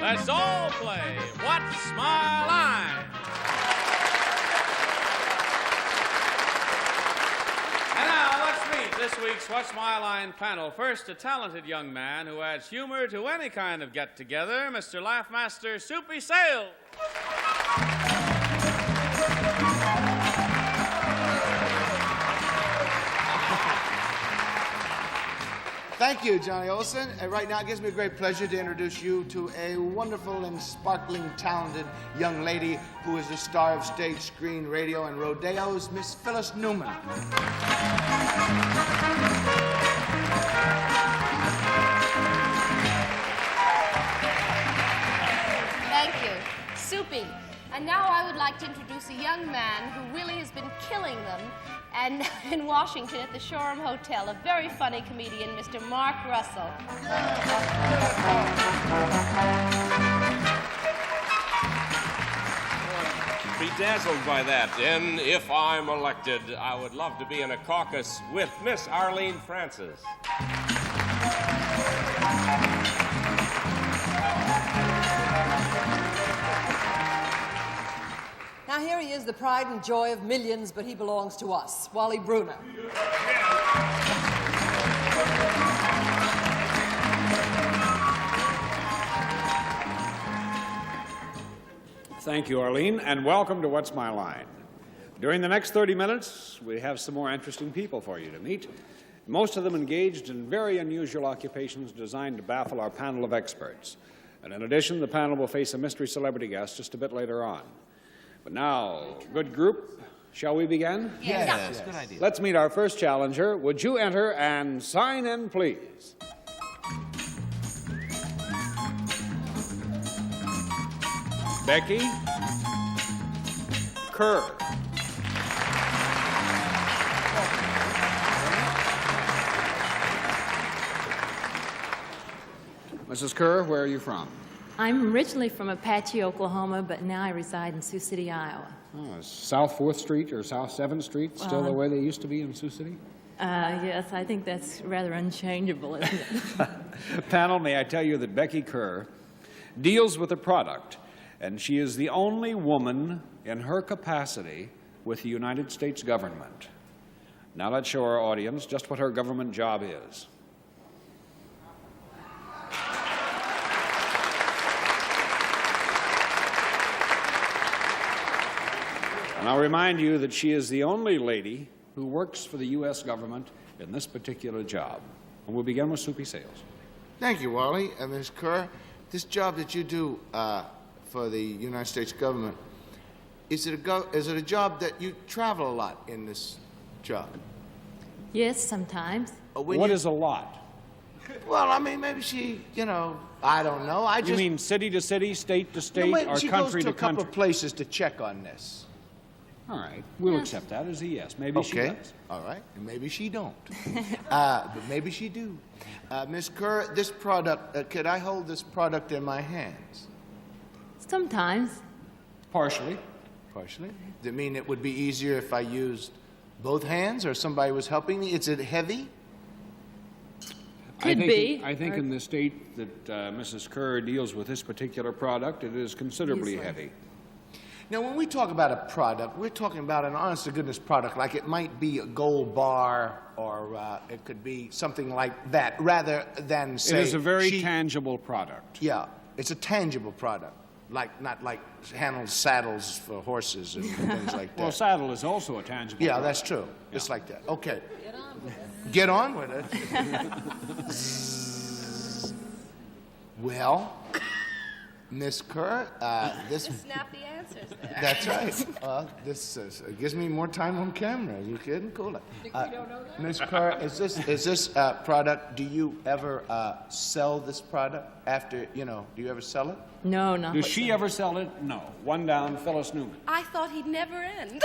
Let's all play What's My Line? And now, let's meet this week's What's My Line panel. First, a talented young man who adds humor to any kind of get-together, Mr. Laughmaster Soupy Sales. Thank you, Johnny Olson. Right now, it gives me a great pleasure to introduce you to a wonderful and sparkling, talented young lady who is the star of stage, screen, radio, and rodeos, Miss Phyllis Newman. Thank you. Soupy. And now I would like to introduce a young man who really has been killing them and in Washington at the Shoreham Hotel, a very funny comedian, Mr. Mark Russell. Bedazzled by that. And if I'm elected, I would love to be in a caucus with Miss Arlene Francis. Now here he is, the pride and joy of millions, but he belongs to us, Wally Bruner. Thank you, Arlene, and welcome to What's My Line. During the next 30 minutes, we have some more interesting people for you to meet, most of them engaged in very unusual occupations designed to baffle our panel of experts. And in addition, the panel will face a mystery celebrity guest just a bit later on. But now, good group, shall we begin? Yes. Good idea. Let's meet our first challenger. Would you enter and sign in, please? Becky Kerr. Mrs. Kerr, where are you from? I'm originally from Apache, Oklahoma, but now I reside in Sioux City, Iowa. Oh, is South 4th Street or South 7th Street still the way they used to be in Sioux City? Yes, I think that's rather unchangeable, isn't it? Panel, may I tell you that Becky Kerr deals with a product, and she is the only woman in her capacity with the United States government. Now let's show our audience just what her government job is. And I'll remind you that she is the only lady who works for the U.S. government in this particular job. And we'll begin with Soupy Sales. Thank you, Wally. Ms. Kerr, this job that you do for the United States government, is it a job that you travel a lot in this job? Yes, sometimes. What is a lot? Well, I mean, maybe she, I don't know. You mean city to city, state to state, or country to country? She goes to a couple of places to check on this. All right, we'll accept that as a yes. Maybe she does. All right, and maybe she don't. But maybe she do. Ms. Kerr, this product, could I hold this product in my hands? Sometimes. Partially. Partially? Does it mean it would be easier if I used both hands or somebody was helping me? Is it heavy? Could be. I think in the state that Mrs. Kerr deals with this particular product, it is considerably heavy. Now, when we talk about a product, we're talking about an honest-to-goodness product, like it might be a gold bar or it could be something like that, rather than, say... It is a very tangible product. Yeah, it's a tangible product, not like handles saddles for horses and things like that. Well, saddle is also a tangible product. That's true. Yeah. It's like that. Okay. Get on with it. Well, Miss Kerr, this... Snappy answers there. That's right. This gives me more time on camera. Are you kidding? Cool. Miss Kerr, is this product? Do you ever sell this product after? Do you ever sell it? No, not. Does she ever sell it? No. One down, Phyllis Newman. I thought he'd never end.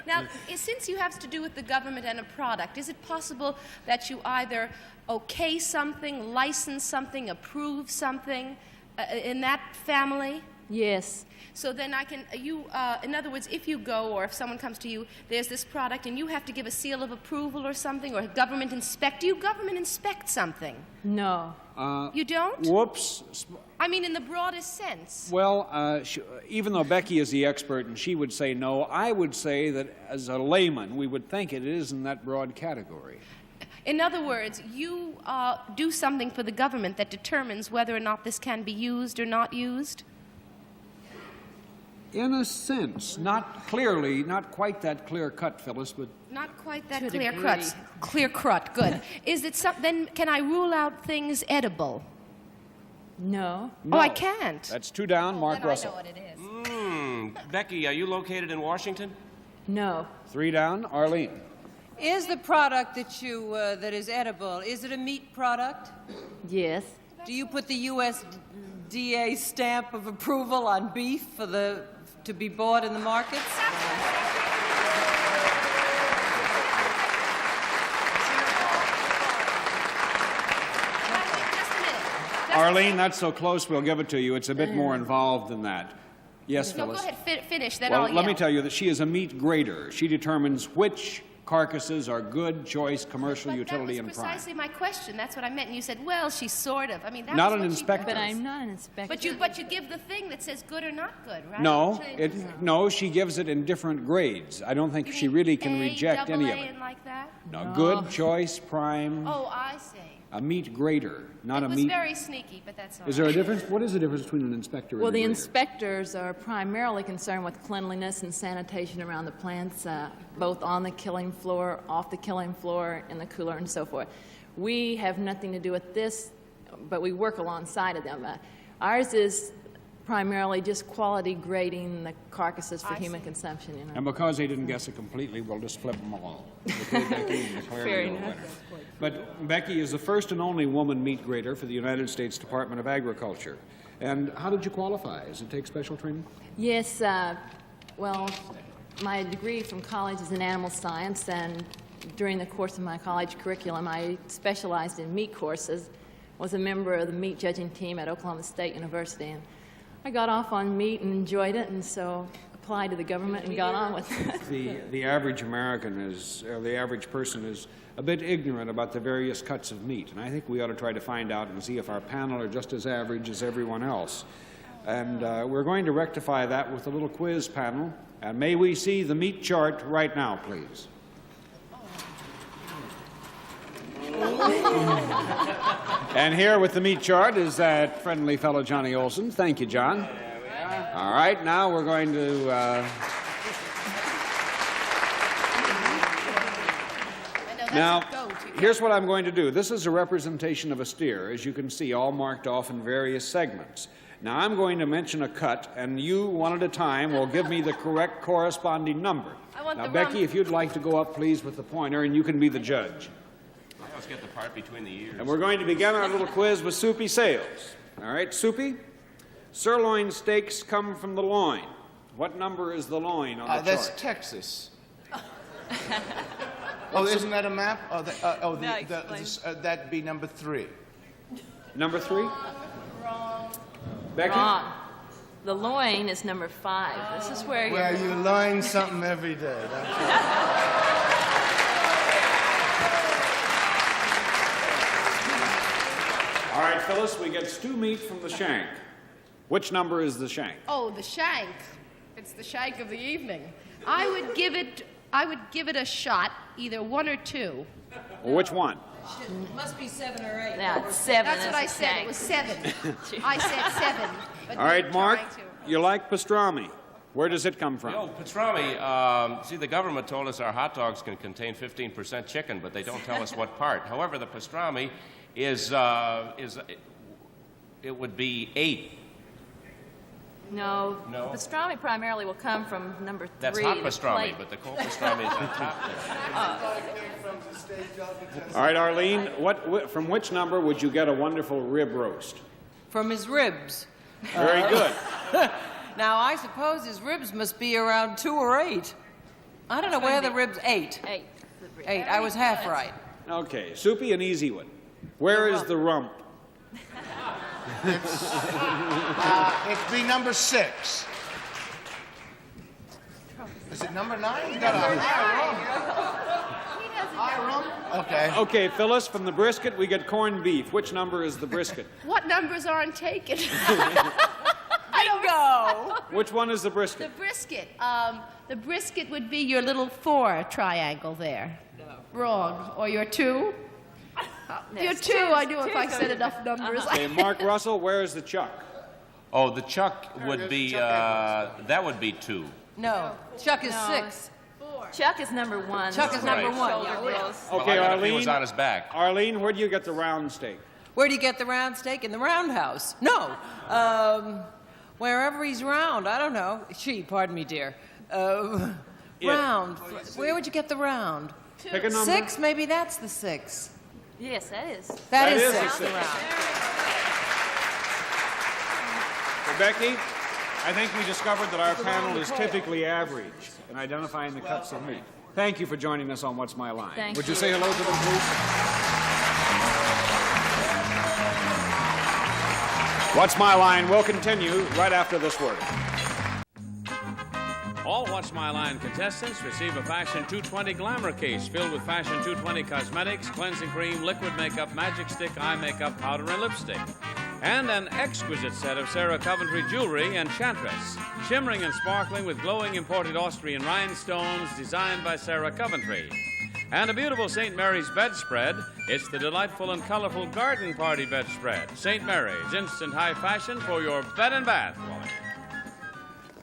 Now, since you have to do with the government and a product, is it possible that you either okay something, license something, approve something in that family? Yes. So then I can, in other words, if you go or if someone comes to you, there's this product and you have to give a seal of approval or something, or government inspect. Do you government inspect something? No. You don't? Whoops. I mean, in the broadest sense. Well, even though Becky is the expert and she would say no, I would say that as a layman, we would think it is in that broad category. In other words, you do something for the government that determines whether or not this can be used or not used? In a sense, not clearly, not quite that clear-cut, Phyllis, but... Not quite that To a clear degree. cut. Clear cut, good. Is it then can I rule out things edible? No. No. Oh, I can't. That's 2 down, Mark Then Russell. I know what it is. Becky, are you located in Washington? No. 3 down, Arlene. Is the product that you that is edible, is it a meat product? Yes. Do you put the USDA stamp of approval on beef to be bought in the markets? Just a minute. Arlene, that's so close, we'll give it to you. It's a bit more involved than that. Yes, No, go Phyllis. ahead, finish, then Well, I'll let me yell. tell you that she is a meat grader. She determines which carcasses are good, choice, commercial, But utility, that and was prime. precisely my question. That's what I meant. And you said, well, she's sort of. I mean, that's Not what an she inspector. But does. I'm not an inspector. But you give the thing that says good or not good, right? No, no, she gives it in different grades. I don't think You she mean really can A, reject any of double A, it. and like that? No, good, choice, prime, Oh, I see. a meat grader, not It a was meat... very sneaky, but that's all Is there a right. difference? What is the difference between an inspector Well, and a the grader? inspectors are primarily concerned with cleanliness and sanitation around the plants, both on the killing floor, off the killing floor, in the cooler, and so forth. We have nothing to do with this, but we work alongside of them. Ours is primarily just quality grading the carcasses for I human see. consumption. You know. And because they didn't guess it completely, we'll just flip them all. Okay, Becky, and declare Fair you the enough. winner. But Becky is the first and only woman meat grader for the United States Department of Agriculture. And how did you qualify? Does it take special training? Yes, well, my degree from college is in animal science, and during the course of my college curriculum, I specialized in meat courses, was a member of the meat judging team at Oklahoma State University, and I got off on meat and enjoyed it, and so applied to the government and got on with it. The average American is, or the average person is a bit ignorant about the various cuts of meat, and I think we ought to try to find out and see if our panel are just as average as everyone else. And we're going to rectify that with a little quiz panel. And may we see the meat chart right now, please? And here with the meat chart is that friendly fellow Johnny Olson. Thank you, John. All right, now we're going to... Now, here's what I'm going to do. This is a representation of a steer, as you can see, all marked off in various segments. Now, I'm going to mention a cut, and you, one at a time, will give me the correct corresponding number. Now, Becky, if you'd like to go up, please, with the pointer, and you can be the judge. I always get the part between the ears. And we're going to begin our little quiz with Soupy Sales. All right, Soupy? Sirloin steaks come from the loin. What number is the loin on the chart? That's Texas. Oh, isn't that a map? That'd be number 3. Number 3? Becky? Wrong. The loin is number 5. This is where Well, you're... you learn something every day. Don't you? All right, Phyllis, we get stew meat from the shank. Which number is the shank? Oh, the shank. It's the shank of the evening. I would give it a shot, either 1 or 2. Well, which one? It must be 7 or 8. Yeah, it's 7. That's what I is the said. shank. It was 7. I said 7. But All right, you're Mark, trying to. you like pastrami. Where does it come The from? old pastrami, see, the government told us our hot dogs can contain 15% chicken, but they don't tell us what part. However, the pastrami it would be 8. No, No? pastrami primarily will come from number 3. That's hot the pastrami, plate. but the cold pastrami is on top there. All right, Arlene, from which number would you get a wonderful rib roast? From his ribs. Very good. Now, I suppose his ribs must be around 2 or 8. I don't know where the ribs... 8. 8. 8. I was half right. Okay, Soupy, an easy one. Where is the rump? It'd be number 6. Is it number 9? You got a high room. Okay. Okay, Phyllis, from the brisket, we get corned beef. Which number is the brisket? What numbers aren't taken? Bingo! Which one is the brisket? The brisket would be your little 4 triangle there. No. Wrong. Or your 2? Your 2, I knew if I said enough numbers. Okay, Mark Russell, where is the chuck? Oh, the chuck would be, that would be 2. No, Chuck is 6. Chuck is number 1. Chuck is number Right. 1. Okay, He Arlene. was on his back. Arlene, where do you get the round steak? Where do you get the round steak? In the roundhouse. No. Wherever he's round. I don't know. Pardon me, dear. Round. Where would you get the round? Pick a number. 6? Maybe that's the 6. Yes, that is. That is is 6. the The round. Well, Becky, I think we discovered that our panel is typically average in identifying the cuts of meat. Thank you for joining us on What's My Line. Thank Would you you. say hello to them, please? What's My Line will continue right after this word. All What's My Line contestants receive a Fashion 220 glamour case filled with Fashion 220 cosmetics, cleansing cream, liquid makeup, magic stick, eye makeup, powder, and lipstick. And an exquisite set of Sarah Coventry jewelry and chantress, shimmering and sparkling with glowing imported Austrian rhinestones designed by Sarah Coventry. And a beautiful St. Mary's bedspread. It's the delightful and colorful garden party bedspread. St. Mary's, instant high fashion for your bed and bath, Wally.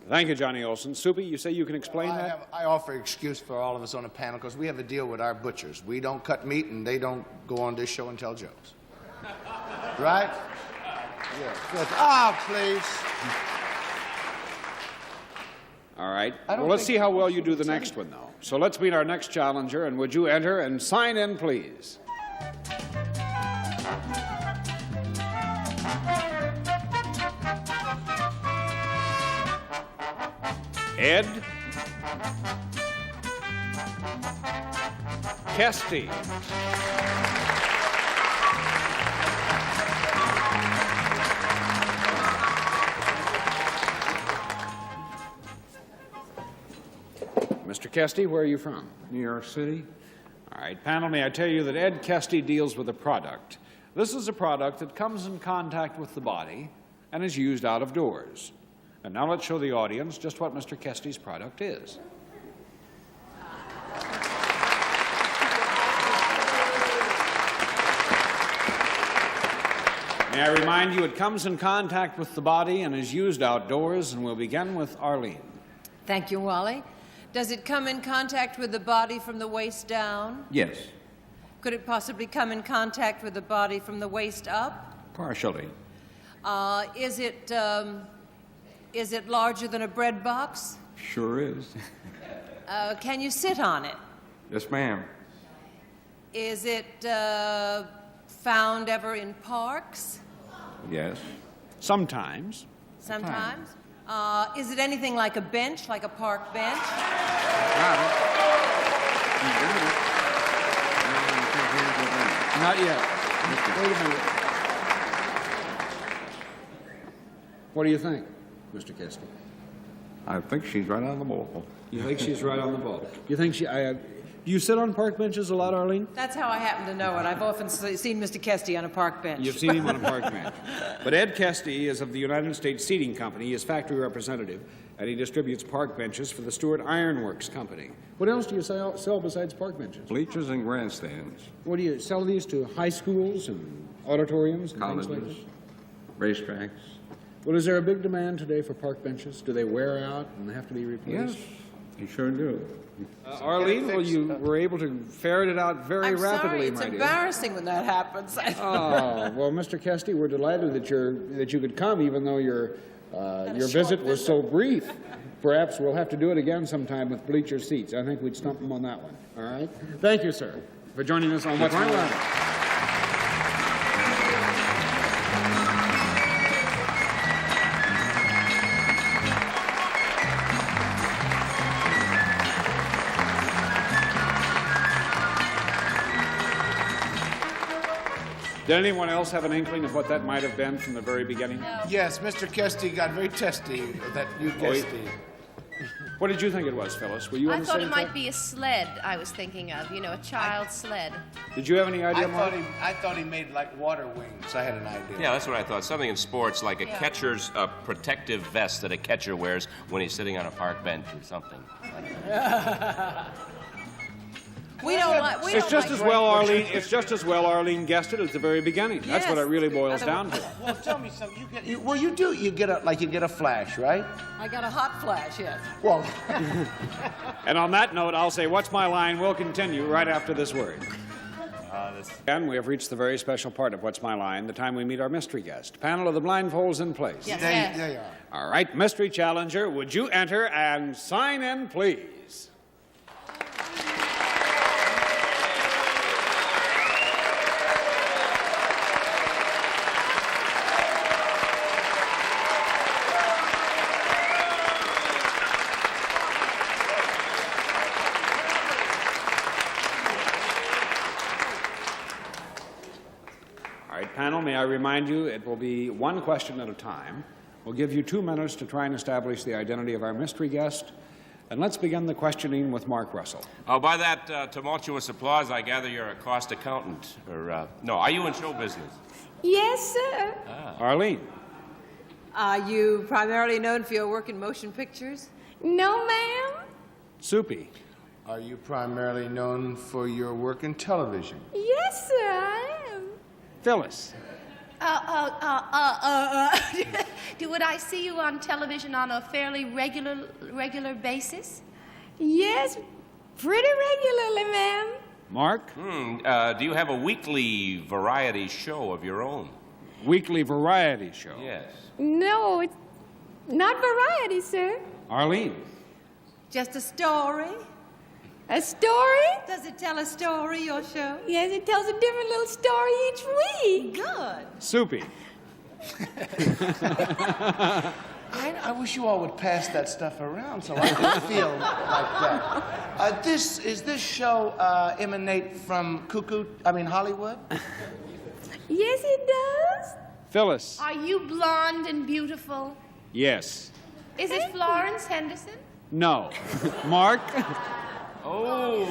Thank you, Johnny Olson. Soupy, you say you can explain that? I offer excuse for all of us on the panel because we have a deal with our butchers. We don't cut meat and they don't go on this show and tell jokes. Right? Yeah. Please. All right. Well, let's see how well you do the next one, though. So let's meet our next challenger, and would you enter and sign in, please? Ed Kesty. Mr. Kesty, where are you from? New York City. All right, panel, may I tell you that Ed Kesty deals with a product. This is a product that comes in contact with the body and is used out of doors. And now let's show the audience just what Mr. Kesty's product is. May I remind you, it comes in contact with the body and is used outdoors, and we'll begin with Arlene. Thank you, Wally. Does it come in contact with the body from the waist down? Yes, Could it possibly come in contact with the body from the waist up? partially. Is it larger than a bread box? Sure is. Can you sit on it? Yes, ma'am. Is it found ever in parks? Yes. Sometimes. Sometimes. Is it anything like a bench, like a park bench? Not yet. Wait a minute. What do you think, Mr. Kesty? I think she's right on the ball. You think she's right on the ball? You think she? Do you sit on park benches a lot, Arlene? That's how I happen to know it. I've often seen Mr. Kesty on a park bench. You've seen him on a park bench. But Ed Kesty is of the United States Seating Company. He is factory representative, and he distributes park benches for the Stewart Iron Works Company. What else do you sell besides park benches? Bleachers and grandstands, What do you sell these to? High schools and auditoriums and things like colleges, that? racetracks. Well, is there a big demand today for park benches? Do they wear out and have to be replaced? Yes, you sure do. Arlene, well, you were able to ferret it out very I'm rapidly, sorry, it's my dear. embarrassing when that happens. Oh, well, Mr. Kesty, we're delighted that you could come, even though your visit was so brief. Perhaps we'll have to do it again sometime with bleacher seats. I think we'd stump them on that one. All right? Thank you, sir, for joining us on What's My Line. Did anyone else have an inkling of what that might have been from the very beginning? No. Yes, Mr. Kesty got very testy that you Kesty. What did you think it was, Phyllis? Were you on I the thought same it might track? be a sled I was thinking of, you know, a child's sled. Did you have any idea, Mark? I thought he made like water wings. I had an idea. Yeah, that's what I thought. Something in sports like a catcher's protective vest that a catcher wears when he's sitting on a park bench or something. We don't like. It's just as well, Arlene. It's just as well Arlene guessed it at the very beginning. That's what it really boils down to. Well, tell me something. You do. You get a flash, right? I got a hot flash, yes. Well, And on that note, I'll say, "What's my line?" We'll continue right after this word. And we have reached the very special part of What's My Line, the time we meet our mystery guest. Panel of the blindfolds in place. Yes. there you are. All right, mystery challenger, would you enter and sign in, please? Panel, may I remind you, it will be one question at a time. We'll give you 2 minutes to try and establish the identity of our mystery guest. And let's begin the questioning with Mark Russell. Oh, by that tumultuous applause, I gather you're a cost accountant. Or, no, are you in show business? Yes, sir. Arlene. Are you primarily known for your work in motion pictures? No, ma'am. Soupy. Are you primarily known for your work in television? Yes, sir, I am. Phyllis. Would I see you on television on a fairly regular basis? Yes, pretty regularly, ma'am. Mark. Do you have a weekly variety show of your own? Weekly variety show. Yes. No, it's not variety, sir. Arlene. Just a story? A story? Does it tell a story, your show? Yes, it tells a different little story each week. Good. Soupy. I wish you all would pass that stuff around so I could feel like that. Is this show emanate from Hollywood? Yes, it does. Phyllis. Are you blonde and beautiful? Yes. Is it Florence Henderson? No. Mark. Oh,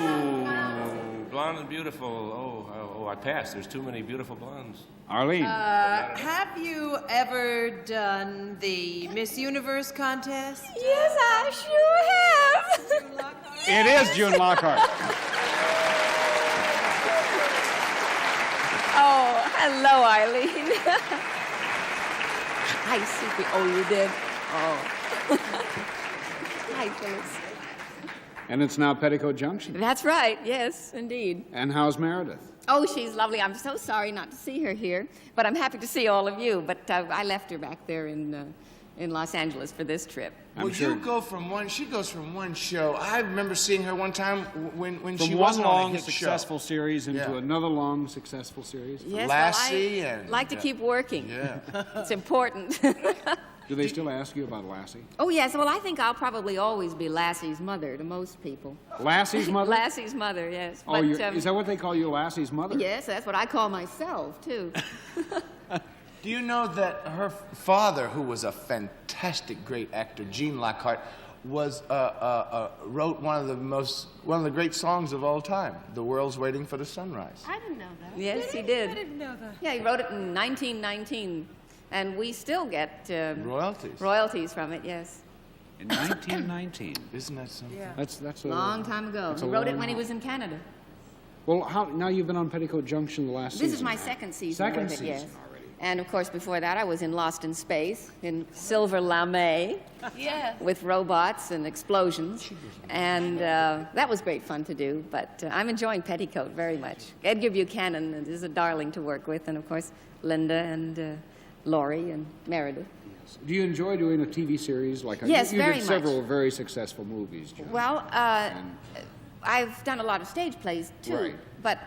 blonde and beautiful. Oh, I passed. There's too many beautiful blondes. Arlene. Have you ever done the Miss Universe contest? Yes, I sure have. It is June Lockhart. Oh, hello, Arlene. Hi, Soupy. Oh, you did? Oh. Hi, Phyllis. And it's now Petticoat Junction. That's right. Yes, indeed. And how's Meredith? Oh, she's lovely. I'm so sorry not to see her here, but I'm happy to see all of you. But I left her back there in Los Angeles for this trip. You go from one. She goes from one show. I remember seeing her one time when she From wasn't one on a long, hit successful show. series into another long, successful series. Yes, Lassie well, I and like to keep working. Yeah. It's important. Do they still ask you about Lassie? Oh, yes. Well, I think I'll probably always be Lassie's mother to most people. Lassie's mother? Lassie's mother, yes. Oh, is that what they call you, Lassie's mother? Yes, that's what I call myself, too. Do you know that her father, who was a fantastic, great actor, Gene Lockhart, wrote one of the great songs of all time, "The World's Waiting for the Sunrise." I didn't know that. Yes, he did. I didn't know that. Yeah, he wrote it in 1919, and we still get royalties from it, yes. In 1919. Isn't that something? Yeah. That's a Long time ago. He wrote it when he was in Canada. Well, now you've been on Petticoat Junction the last season. This is my second season Second with it, season yes. already. And, of course, before that, I was in Lost in Space, in Silver Lame, Yeah. with robots and explosions. And that was great fun to do, but I'm enjoying Petticoat very much. Edgar Buchanan is a darling to work with, and, of course, Linda and Laurie and Meredith. Do you enjoy doing a TV series like Yes, you very did much. several very successful movies, June. Well, I've done a lot of stage plays, too. Right. But,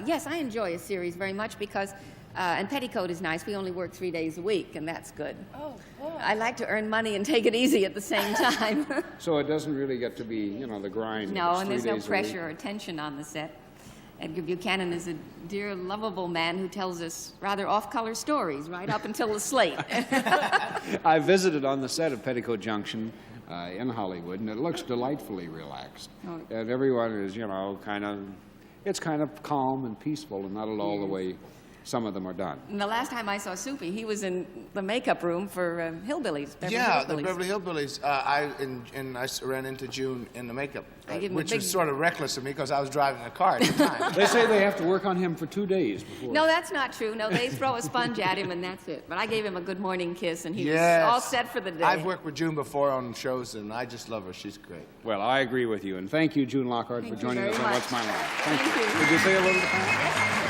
yes, I enjoy a series very much because, and Petticoat is nice. We only work 3 days a week, and that's good. Oh, boy. I like to earn money and take it easy at the same time. So it doesn't really get to be, the grind. No, It's and 3 there's no days a pressure week. or tension on the set. Edgar Buchanan is a dear, lovable man who tells us rather off-color stories right up until the slate. I visited on the set of Petticoat Junction in Hollywood, and it looks delightfully relaxed. Oh. And everyone is, you know, it's kind of calm and peaceful and not at all the way some of them are done. And the last time I saw Soupy, he was in the makeup room for Hillbillies. The Beverly Hillbillies. I ran into June in the makeup, which was sort of reckless of me because I was driving a car at the time. They say they have to work on him for 2 days before. No, that's not true. No, they throw a sponge at him and that's it. But I gave him a good morning kiss and he Yes. was all set for the day. I've worked with June before on shows and I just love her. She's great. Well, I agree with you, and thank you, June Lockhart, for joining us on What's My Line. Thank you. Did you say hello to the panel? Yes.